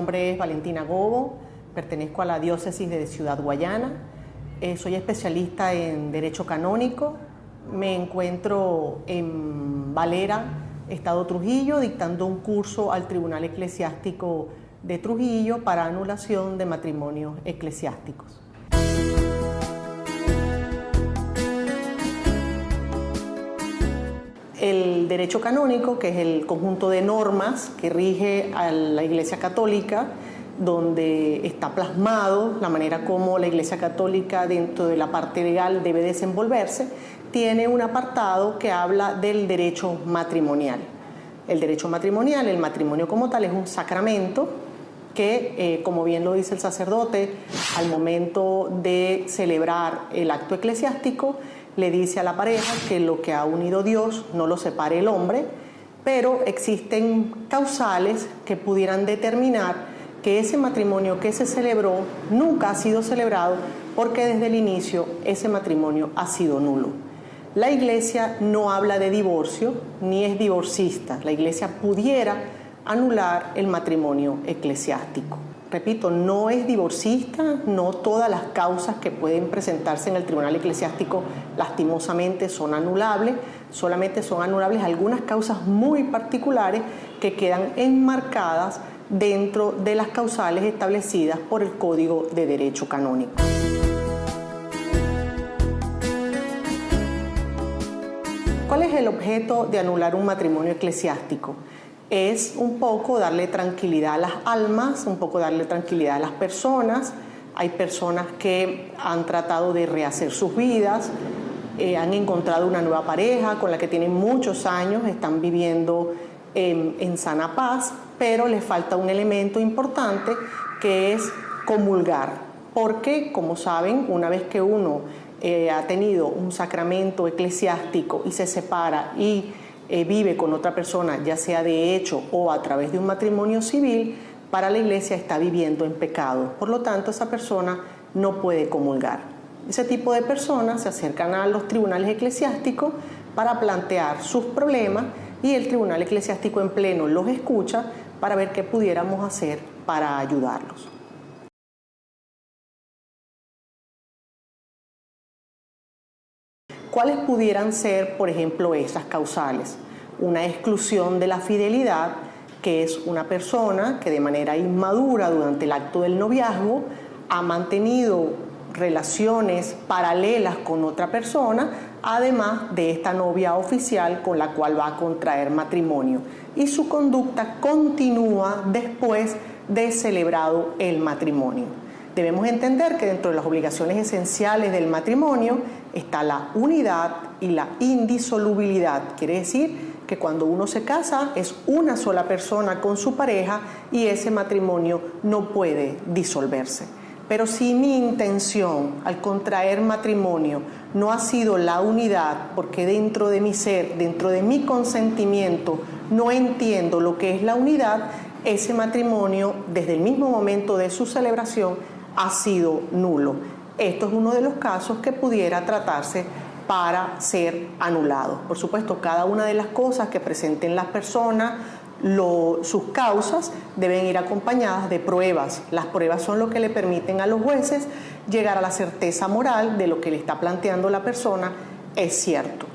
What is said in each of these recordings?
nombre es Valentina Gobo, pertenezco a la diócesis de Ciudad Guayana, soy especialista en Derecho Canónico, me encuentro en Valera, Estado Trujillo, dictando un curso al Tribunal Eclesiástico de Trujillo para anulación de matrimonios eclesiásticos. El derecho canónico, que es el conjunto de normas que rige a la Iglesia Católica, donde está plasmado la manera como la Iglesia Católica dentro de la parte legal debe desenvolverse, tiene un apartado que habla del derecho matrimonial. El derecho matrimonial, el matrimonio como tal, es un sacramento que, como bien lo dice el sacerdote, al momento de celebrar el acto eclesiástico, le dice a la pareja que lo que ha unido Dios no lo separe el hombre, pero existen causales que pudieran determinar que ese matrimonio que se celebró nunca ha sido celebrado porque desde el inicio ese matrimonio ha sido nulo. La Iglesia no habla de divorcio ni es divorcista. La Iglesia pudiera anular el matrimonio eclesiástico. Repito, no es divorcista, no todas las causas que pueden presentarse en el Tribunal Eclesiástico lastimosamente son anulables, solamente son anulables algunas causas muy particulares que quedan enmarcadas dentro de las causales establecidas por el Código de Derecho Canónico. ¿Cuál es el objeto de anular un matrimonio eclesiástico? Es un poco darle tranquilidad a las almas, un poco darle tranquilidad a las personas. Hay personas que han tratado de rehacer sus vidas, han encontrado una nueva pareja con la que tienen muchos años, están viviendo en sana paz, pero les falta un elemento importante que es comulgar, porque, como saben, una vez que uno ha tenido un sacramento eclesiástico y se separa y vive con otra persona, ya sea de hecho o a través de un matrimonio civil, para la Iglesia está viviendo en pecado. Por lo tanto, esa persona no puede comulgar. Ese tipo de personas se acercan a los tribunales eclesiásticos para plantear sus problemas y el tribunal eclesiástico en pleno los escucha para ver qué pudiéramos hacer para ayudarlos. ¿Cuáles pudieran ser, por ejemplo, esas causales? Una exclusión de la fidelidad, que es una persona que de manera inmadura durante el acto del noviazgo ha mantenido relaciones paralelas con otra persona, además de esta novia oficial con la cual va a contraer matrimonio. Y su conducta continúa después de celebrado el matrimonio. Debemos entender que dentro de las obligaciones esenciales del matrimonio está la unidad y la indisolubilidad. Quiere decir que cuando uno se casa es una sola persona con su pareja y ese matrimonio no puede disolverse. Pero si mi intención al contraer matrimonio no ha sido la unidad, porque dentro de mi ser, dentro de mi consentimiento, no entiendo lo que es la unidad, ese matrimonio desde el mismo momento de su celebración ha sido nulo. Esto es uno de los casos que pudiera tratarse para ser anulado. Por supuesto, cada una de las cosas que presenten las personas, sus causas, deben ir acompañadas de pruebas. Las pruebas son lo que le permiten a los jueces llegar a la certeza moral de lo que le está planteando la persona es cierto.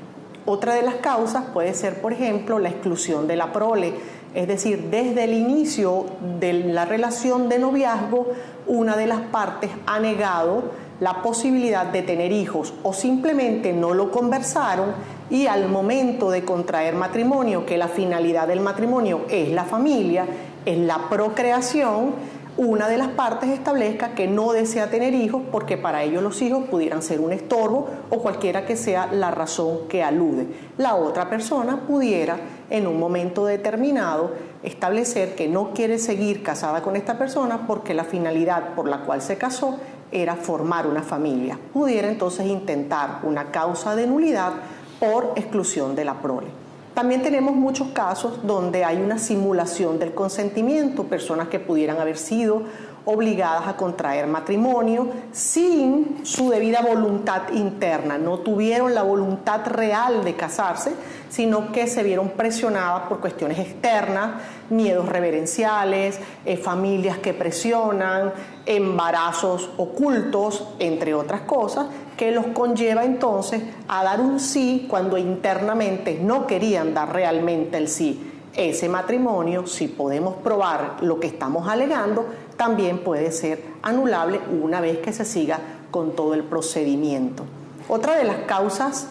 Otra de las causas puede ser, por ejemplo, la exclusión de la prole. Es decir, desde el inicio de la relación de noviazgo, una de las partes ha negado la posibilidad de tener hijos o simplemente no lo conversaron y al momento de contraer matrimonio, que la finalidad del matrimonio es la familia, es la procreación, una de las partes establezca que no desea tener hijos porque para ellos los hijos pudieran ser un estorbo o cualquiera que sea la razón que alude. La otra persona pudiera en un momento determinado establecer que no quiere seguir casada con esta persona porque la finalidad por la cual se casó era formar una familia. Pudiera entonces intentar una causa de nulidad por exclusión de la prole. También tenemos muchos casos donde hay una simulación del consentimiento, personas que pudieran haber sido obligadas a contraer matrimonio sin su debida voluntad interna. No tuvieron la voluntad real de casarse, sino que se vieron presionadas por cuestiones externas, miedos reverenciales, familias que presionan, embarazos ocultos, entre otras cosas, que los conlleva entonces a dar un sí cuando internamente no querían dar realmente el sí. Ese matrimonio, si podemos probar lo que estamos alegando, también puede ser anulable una vez que se siga con todo el procedimiento. Otra de las causas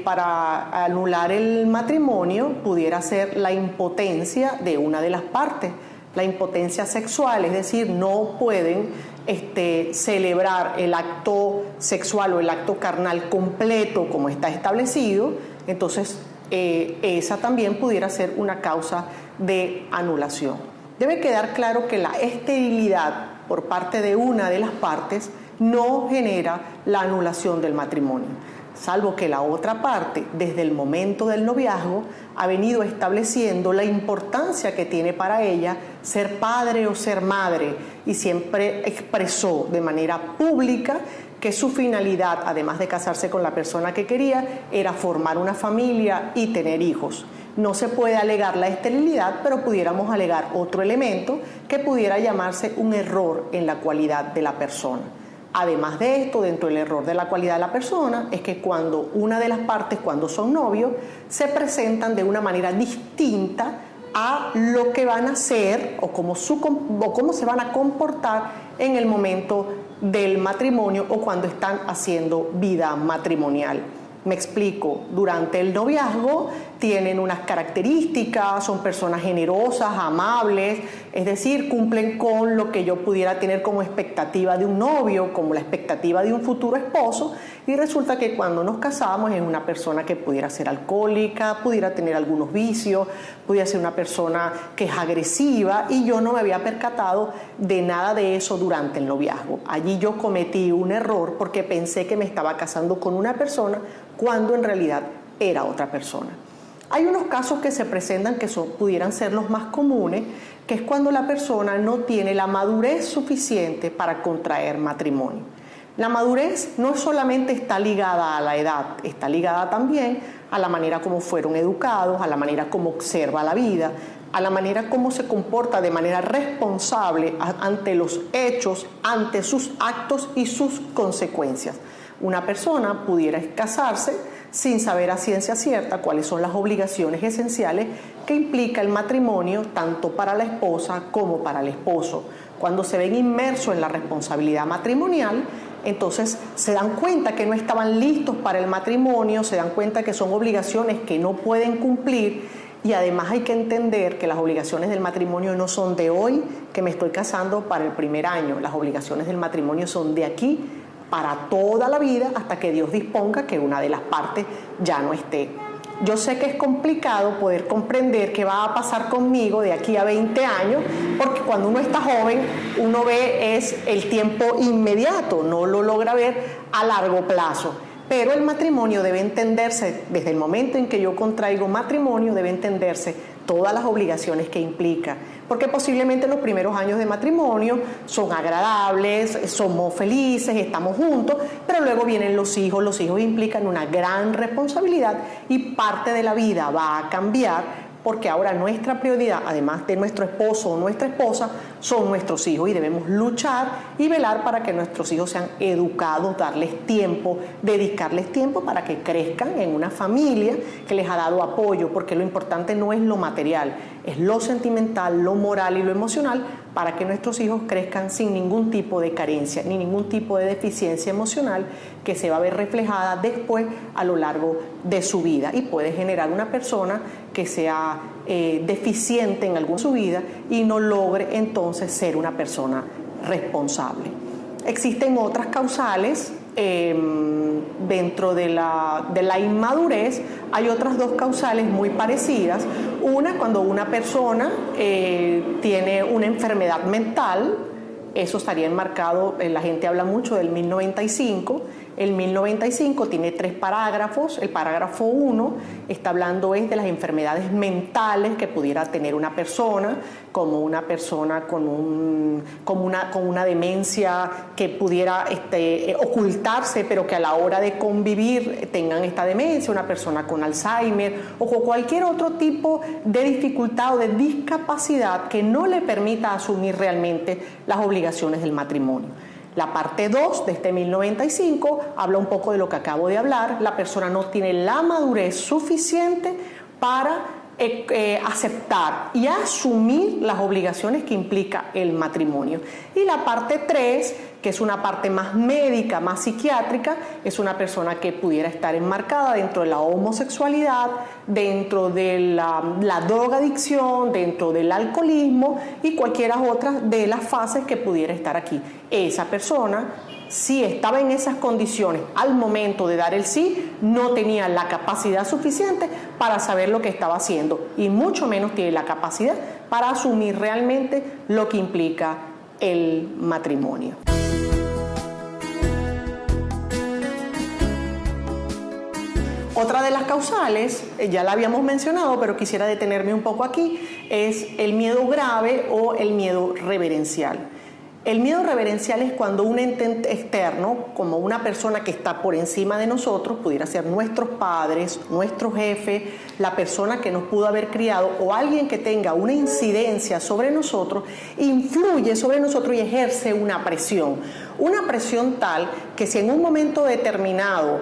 para anular el matrimonio pudiera ser la impotencia de una de las partes, la impotencia sexual, es decir, no pueden celebrar el acto sexual o el acto carnal completo como está establecido. Entonces esa también pudiera ser una causa de anulación. Debe quedar claro que la esterilidad por parte de una de las partes no genera la anulación del matrimonio, salvo que la otra parte, desde el momento del noviazgo, ha venido estableciendo la importancia que tiene para ella ser padre o ser madre, y siempre expresó de manera pública que su finalidad, además de casarse con la persona que quería, era formar una familia y tener hijos. No se puede alegar la esterilidad, pero pudiéramos alegar otro elemento que pudiera llamarse un error en la cualidad de la persona. Además de esto, dentro del error de la cualidad de la persona, es que cuando una de las partes, cuando son novios, se presentan de una manera distinta a lo que van a hacer o cómo se van a comportar en el momento del matrimonio o cuando están haciendo vida matrimonial. Me explico, durante el noviazgo tienen unas características, son personas generosas, amables, es decir, cumplen con lo que yo pudiera tener como expectativa de un novio, como la expectativa de un futuro esposo, y resulta que cuando nos casamos es una persona que pudiera ser alcohólica, pudiera tener algunos vicios, pudiera ser una persona que es agresiva, y yo no me había percatado de nada de eso durante el noviazgo. Allí yo cometí un error porque pensé que me estaba casando con una persona cuando en realidad era otra persona. Hay unos casos que se presentan que pudieran ser los más comunes, que es cuando la persona no tiene la madurez suficiente para contraer matrimonio. La madurez no solamente está ligada a la edad, está ligada también a la manera como fueron educados, a la manera como observa la vida, a la manera como se comporta de manera responsable ante los hechos, ante sus actos y sus consecuencias. Una persona pudiera casarse sin saber a ciencia cierta cuáles son las obligaciones esenciales que implica el matrimonio tanto para la esposa como para el esposo. Cuando se ven inmersos en la responsabilidad matrimonial, entonces se dan cuenta que no estaban listos para el matrimonio, se dan cuenta que son obligaciones que no pueden cumplir, y además hay que entender que las obligaciones del matrimonio no son de hoy, que me estoy casando, para el primer año. Las obligaciones del matrimonio son de aquí para toda la vida, hasta que Dios disponga que una de las partes ya no esté. Yo sé que es complicado poder comprender qué va a pasar conmigo de aquí a 20 años, porque cuando uno está joven, uno ve es el tiempo inmediato, no lo logra ver a largo plazo. Pero el matrimonio debe entenderse, desde el momento en que yo contraigo matrimonio, debe entenderse todas las obligaciones que implica, porque posiblemente los primeros años de matrimonio son agradables, somos felices, estamos juntos, pero luego vienen los hijos implican una gran responsabilidad y parte de la vida va a cambiar, porque ahora nuestra prioridad, además de nuestro esposo o nuestra esposa, son nuestros hijos, y debemos luchar y velar para que nuestros hijos sean educados, darles tiempo, dedicarles tiempo para que crezcan en una familia que les ha dado apoyo, porque lo importante no es lo material, es lo sentimental, lo moral y lo emocional, para que nuestros hijos crezcan sin ningún tipo de carencia ni ningún tipo de deficiencia emocional que se va a ver reflejada después a lo largo de su vida, y puede generar una persona que sea deficiente en alguna de su vida y no logre entonces ser una persona responsable. Existen otras causales dentro de la inmadurez. Hay otras dos causales muy parecidas. Una, cuando una persona tiene una enfermedad mental. Eso estaría enmarcado, la gente habla mucho del 1095, El 1095 tiene 3 parágrafos. El parágrafo 1 está hablando de las enfermedades mentales que pudiera tener una persona, como una persona con una demencia que pudiera ocultarse, pero que a la hora de convivir tengan esta demencia, una persona con Alzheimer o con cualquier otro tipo de dificultad o de discapacidad que no le permita asumir realmente las obligaciones del matrimonio. La parte 2 de este 1095 habla un poco de lo que acabo de hablar. La persona no tiene la madurez suficiente para aceptar y asumir las obligaciones que implica el matrimonio. Y la parte 3, que es una parte más médica, más psiquiátrica, es una persona que pudiera estar enmarcada dentro de la homosexualidad, dentro de la drogadicción, dentro del alcoholismo y cualquiera otra de las fases que pudiera estar aquí. Esa persona, si estaba en esas condiciones al momento de dar el sí, no tenía la capacidad suficiente para saber lo que estaba haciendo y mucho menos tiene la capacidad para asumir realmente lo que implica el matrimonio. Otra de las causales, ya la habíamos mencionado, pero quisiera detenerme un poco aquí, es el miedo grave o el miedo reverencial. El miedo reverencial es cuando un ente externo, como una persona que está por encima de nosotros, pudiera ser nuestros padres, nuestro jefe, la persona que nos pudo haber criado o alguien que tenga una incidencia sobre nosotros, influye sobre nosotros y ejerce una presión tal que si en un momento determinado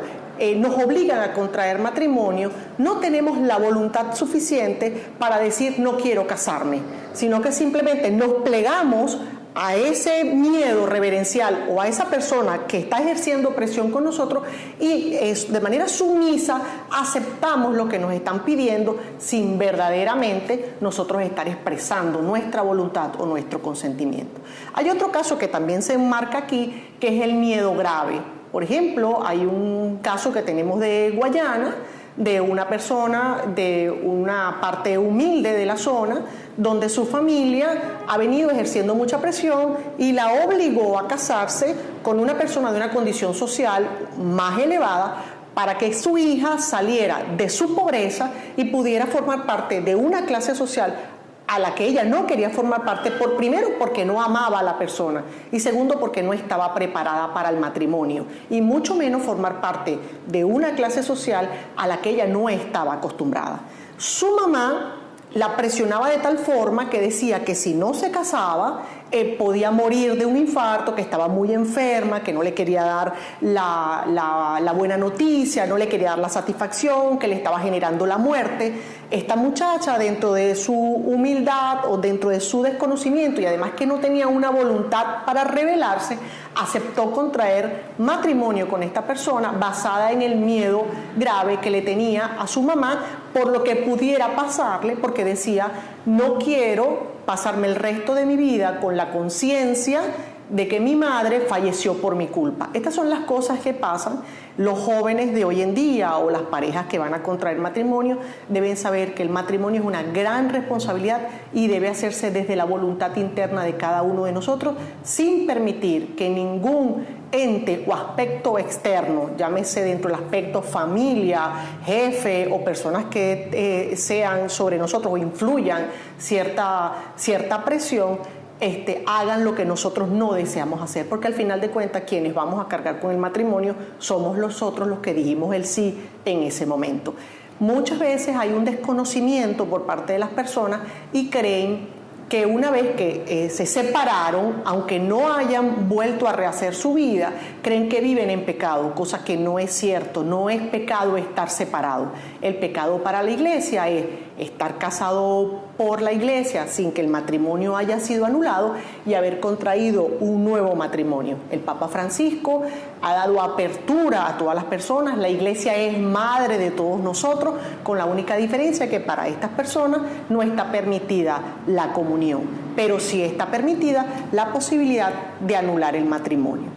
nos obligan a contraer matrimonio, no tenemos la voluntad suficiente para decir no quiero casarme, sino que simplemente nos plegamos a ese miedo reverencial o a esa persona que está ejerciendo presión con nosotros y de manera sumisa aceptamos lo que nos están pidiendo sin verdaderamente nosotros estar expresando nuestra voluntad o nuestro consentimiento. Hay otro caso que también se enmarca aquí, que es el miedo grave. Por ejemplo, hay un caso que tenemos de Guayana, de una persona de una parte humilde de la zona, donde su familia ha venido ejerciendo mucha presión y la obligó a casarse con una persona de una condición social más elevada para que su hija saliera de su pobreza y pudiera formar parte de una clase social a la que ella no quería formar parte, primero porque no amaba a la persona y segundo porque no estaba preparada para el matrimonio y mucho menos formar parte de una clase social a la que ella no estaba acostumbrada. Su mamá la presionaba de tal forma que decía que si no se casaba podía morir de un infarto, que estaba muy enferma, que no le quería dar la buena noticia, no le quería dar la satisfacción, que le estaba generando la muerte. Esta muchacha, dentro de su humildad o dentro de su desconocimiento y además que no tenía una voluntad para rebelarse, aceptó contraer matrimonio con esta persona basada en el miedo grave que le tenía a su mamá por lo que pudiera pasarle, porque decía, no quiero pasarme el resto de mi vida con la conciencia de que mi madre falleció por mi culpa. Estas son las cosas que pasan. Los jóvenes de hoy en día o las parejas que van a contraer matrimonio deben saber que el matrimonio es una gran responsabilidad y debe hacerse desde la voluntad interna de cada uno de nosotros, sin permitir que ningún ente o aspecto externo, llámese dentro del aspecto familia, jefe o personas que sean sobre nosotros o influyan cierta presión, hagan lo que nosotros no deseamos hacer, porque al final de cuentas quienes vamos a cargar con el matrimonio somos nosotros los que dijimos el sí en ese momento. Muchas veces hay un desconocimiento por parte de las personas y creen que una vez que se separaron, aunque no hayan vuelto a rehacer su vida, creen que viven en pecado, cosa que no es cierto. No es pecado estar separado. El pecado para la iglesia es estar casado por la iglesia sin que el matrimonio haya sido anulado y haber contraído un nuevo matrimonio. El Papa Francisco ha dado apertura a todas las personas. La iglesia es madre de todos nosotros, con la única diferencia que para estas personas no está permitida la comunión, pero sí está permitida la posibilidad de anular el matrimonio.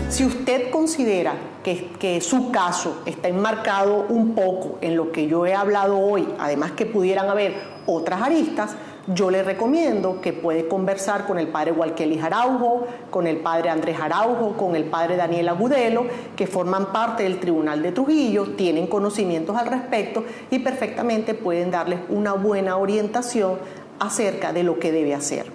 Si usted considera que su caso está enmarcado un poco en lo que yo he hablado hoy, además que pudieran haber otras aristas, yo le recomiendo que puede conversar con el padre Walkelis Araujo, con el padre Andrés Araujo, con el padre Daniel Agudelo, que forman parte del Tribunal de Trujillo, tienen conocimientos al respecto y perfectamente pueden darles una buena orientación acerca de lo que debe hacer.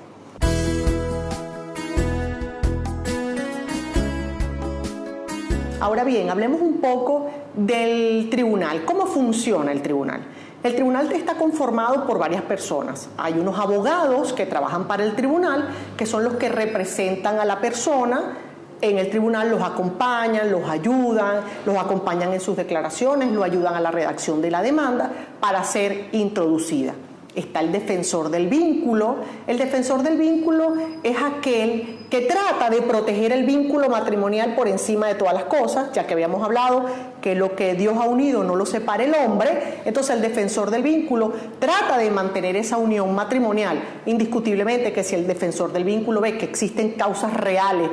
Ahora bien, hablemos un poco del tribunal. ¿Cómo funciona el tribunal? El tribunal está conformado por varias personas. Hay unos abogados que trabajan para el tribunal, que son los que representan a la persona en el tribunal, los acompañan, los ayudan, los acompañan en sus declaraciones, lo ayudan a la redacción de la demanda para ser introducida. Está el defensor del vínculo. El defensor del vínculo es aquel que trata de proteger el vínculo matrimonial por encima de todas las cosas, ya que habíamos hablado que lo que Dios ha unido no lo separa el hombre. Entonces el defensor del vínculo trata de mantener esa unión matrimonial. Indiscutiblemente que si el defensor del vínculo ve que existen causas reales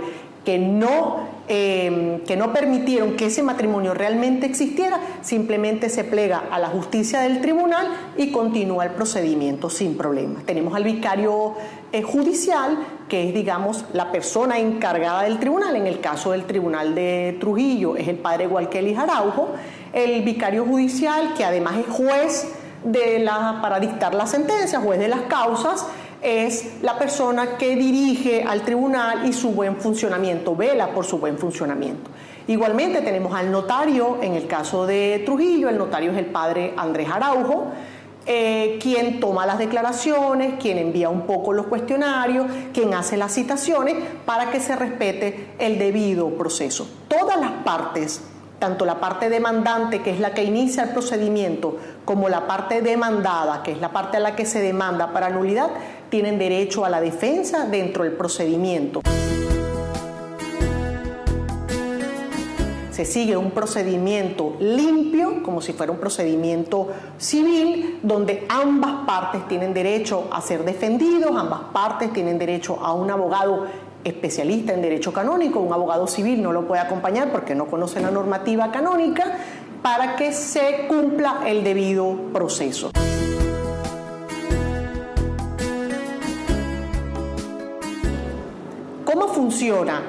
que no permitieron que ese matrimonio realmente existiera, simplemente se plega a la justicia del tribunal y continúa el procedimiento sin problemas. Tenemos al vicario judicial, que es, digamos, la persona encargada del tribunal. En el caso del Tribunal de Trujillo es el padre Walkelis Araujo. El vicario judicial, que además es juez para dictar la sentencia, juez de las causas, es la persona que dirige al tribunal y su buen funcionamiento, vela por su buen funcionamiento. Igualmente tenemos al notario. En el caso de Trujillo, el notario es el padre Andrés Araujo, quien toma las declaraciones, quien envía un poco los cuestionarios, quien hace las citaciones para que se respete el debido proceso. Todas las partes, tanto la parte demandante, que es la que inicia el procedimiento, como la parte demandada, que es la parte a la que se demanda para nulidad, tienen derecho a la defensa dentro del procedimiento. Se sigue un procedimiento limpio, como si fuera un procedimiento civil, donde ambas partes tienen derecho a ser defendidos, ambas partes tienen derecho a un abogado especialista en derecho canónico. Un abogado civil no lo puede acompañar porque no conoce la normativa canónica, para que se cumpla el debido proceso.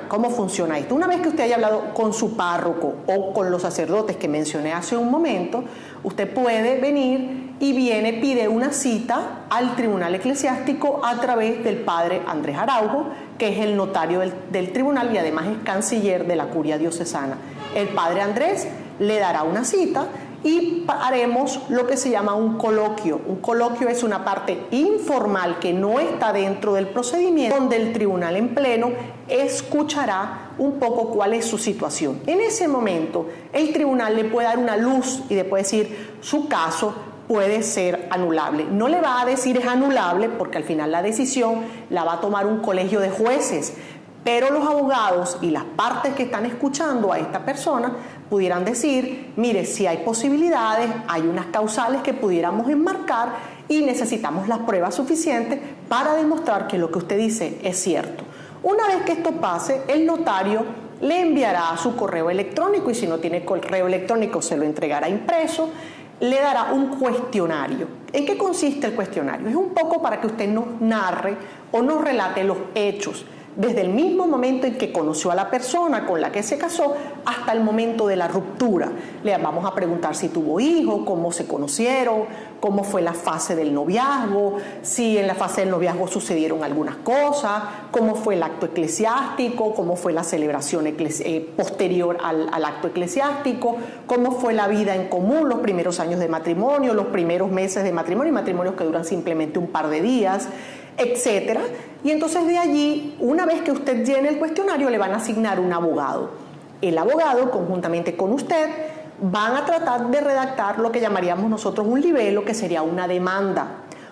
¿Cómo funciona esto? Una vez que usted haya hablado con su párroco o con los sacerdotes que mencioné hace un momento, usted puede venir y pide una cita al tribunal eclesiástico a través del padre Andrés Araujo, que es el notario del tribunal y además es canciller de la curia diocesana. El padre Andrés le dará una cita y haremos lo que se llama un coloquio. Un coloquio es una parte informal que no está dentro del procedimiento, donde el tribunal en pleno escuchará un poco cuál es su situación. En ese momento, el tribunal le puede dar una luz y le puede decir su caso puede ser anulable. No le va a decir es anulable, porque al final la decisión la va a tomar un colegio de jueces, pero los abogados y las partes que están escuchando a esta persona pudieran decir, mire, si hay posibilidades, hay unas causales que pudiéramos enmarcar y necesitamos las pruebas suficientes para demostrar que lo que usted dice es cierto. Una vez que esto pase, el notario le enviará su correo electrónico, y si no tiene correo electrónico se lo entregará impreso, le dará un cuestionario. ¿En qué consiste el cuestionario? Es un poco para que usted nos narre o nos relate los hechos, desde el mismo momento en que conoció a la persona con la que se casó hasta el momento de la ruptura. Le vamos a preguntar si tuvo hijos, cómo se conocieron, cómo fue la fase del noviazgo, si en la fase del noviazgo sucedieron algunas cosas, cómo fue el acto eclesiástico, cómo fue la celebración posterior al acto eclesiástico, cómo fue la vida en común, los primeros años de matrimonio, los primeros meses de matrimonio y matrimonios que duran simplemente un par de días, etcétera. Y entonces de allí, una vez que usted llene el cuestionario, le van a asignar un abogado. El abogado, conjuntamente con usted, van a tratar de redactar lo que llamaríamos nosotros un libelo, que sería una demanda.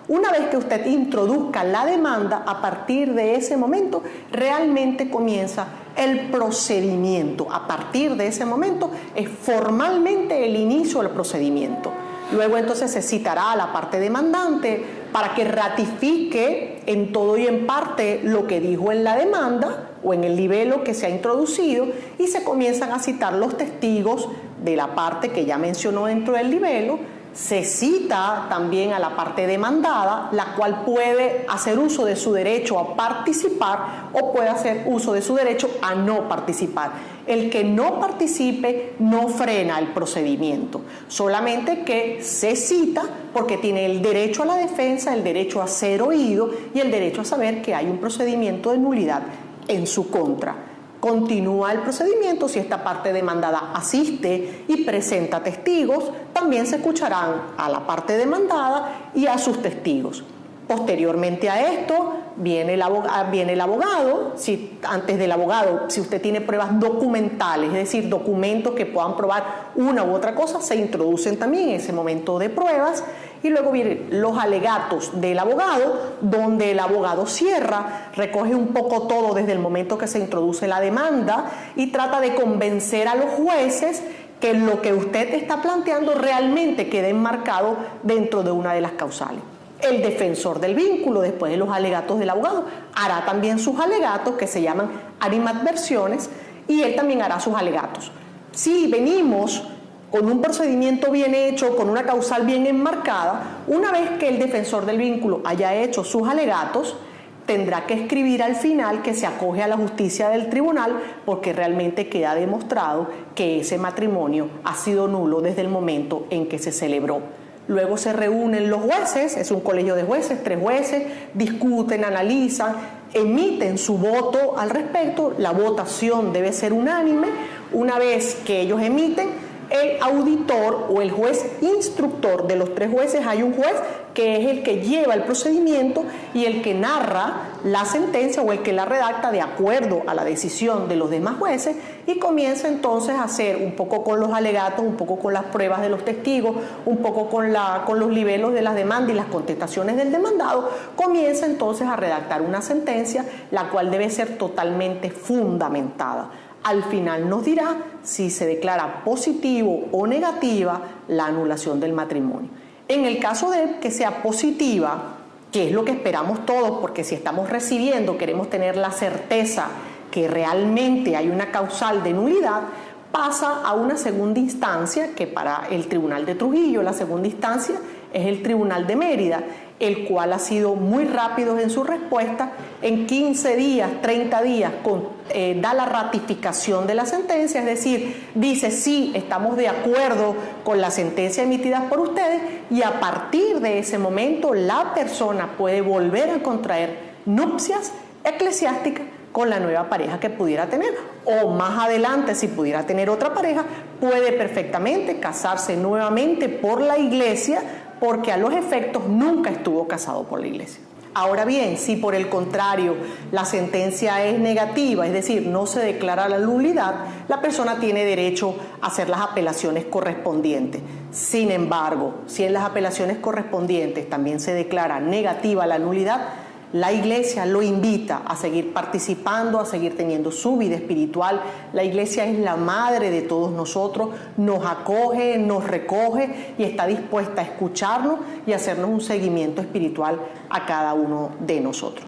Una vez que usted introduzca la demanda, a partir de ese momento realmente comienza el procedimiento. A partir de ese momento es formalmente el inicio del procedimiento. Luego entonces se citará a la parte demandante para que ratifique en todo y en parte lo que dijo en la demanda o en el libelo que se ha introducido, y se comienzan a citar los testigos de la parte que ya mencionó dentro del libelo, Se cita también a la parte demandada, la cual puede hacer uso de su derecho a participar o puede hacer uso de su derecho a no participar. El que no participe no frena el procedimiento, solamente que se cita porque tiene el derecho a la defensa, el derecho a ser oído y el derecho a saber que hay un procedimiento de nulidad en su contra. Continúa el procedimiento. Si esta parte demandada asiste y presenta testigos, también se escucharán a la parte demandada y a sus testigos. Posteriormente a esto viene el abogado. Antes del abogado, si usted tiene pruebas documentales, es decir, documentos que puedan probar una u otra cosa, se introducen también en ese momento de pruebas. Y luego vienen los alegatos del abogado, donde el abogado cierra, recoge un poco todo desde el momento que se introduce la demanda y trata de convencer a los jueces que lo que usted está planteando realmente quede enmarcado dentro de una de las causales. El defensor del vínculo, después de los alegatos del abogado, hará también sus alegatos, que se llaman animadversiones, y él también hará sus alegatos. Si venimos con un procedimiento bien hecho, con una causal bien enmarcada, una vez que el defensor del vínculo haya hecho sus alegatos, tendrá que escribir al final que se acoge a la justicia del tribunal porque realmente queda demostrado que ese matrimonio ha sido nulo desde el momento en que se celebró. Luego se reúnen los jueces, es un colegio de jueces, 3 jueces, discuten, analizan, emiten su voto al respecto. La votación debe ser unánime. Una vez que ellos emiten, el auditor o el juez instructor de los 3 jueces, hay un juez que es el que lleva el procedimiento y el que narra la sentencia o el que la redacta de acuerdo a la decisión de los demás jueces, y comienza entonces a hacer un poco con los alegatos, un poco con las pruebas de los testigos, un poco con los libelos de las demandas y las contestaciones del demandado, comienza entonces a redactar una sentencia, la cual debe ser totalmente fundamentada. Al final nos dirá si se declara positivo o negativa la anulación del matrimonio. En el caso de que sea positiva, que es lo que esperamos todos, porque si estamos recibiendo, queremos tener la certeza que realmente hay una causal de nulidad, pasa a una segunda instancia, que para el Tribunal de Trujillo, la segunda instancia es el Tribunal de Mérida, el cual ha sido muy rápido en su respuesta. En 15 días, 30 días, da la ratificación de la sentencia, es decir, dice sí, estamos de acuerdo con la sentencia emitida por ustedes, y a partir de ese momento la persona puede volver a contraer nupcias eclesiásticas con la nueva pareja que pudiera tener, o más adelante, si pudiera tener otra pareja, puede perfectamente casarse nuevamente por la iglesia, porque a los efectos nunca estuvo casado por la iglesia. Ahora bien, si por el contrario la sentencia es negativa, es decir, no se declara la nulidad, la persona tiene derecho a hacer las apelaciones correspondientes. Sin embargo, si en las apelaciones correspondientes también se declara negativa la nulidad, la iglesia lo invita a seguir participando, a seguir teniendo su vida espiritual. La iglesia es la madre de todos nosotros, nos acoge, nos recoge y está dispuesta a escucharnos y a hacernos un seguimiento espiritual a cada uno de nosotros.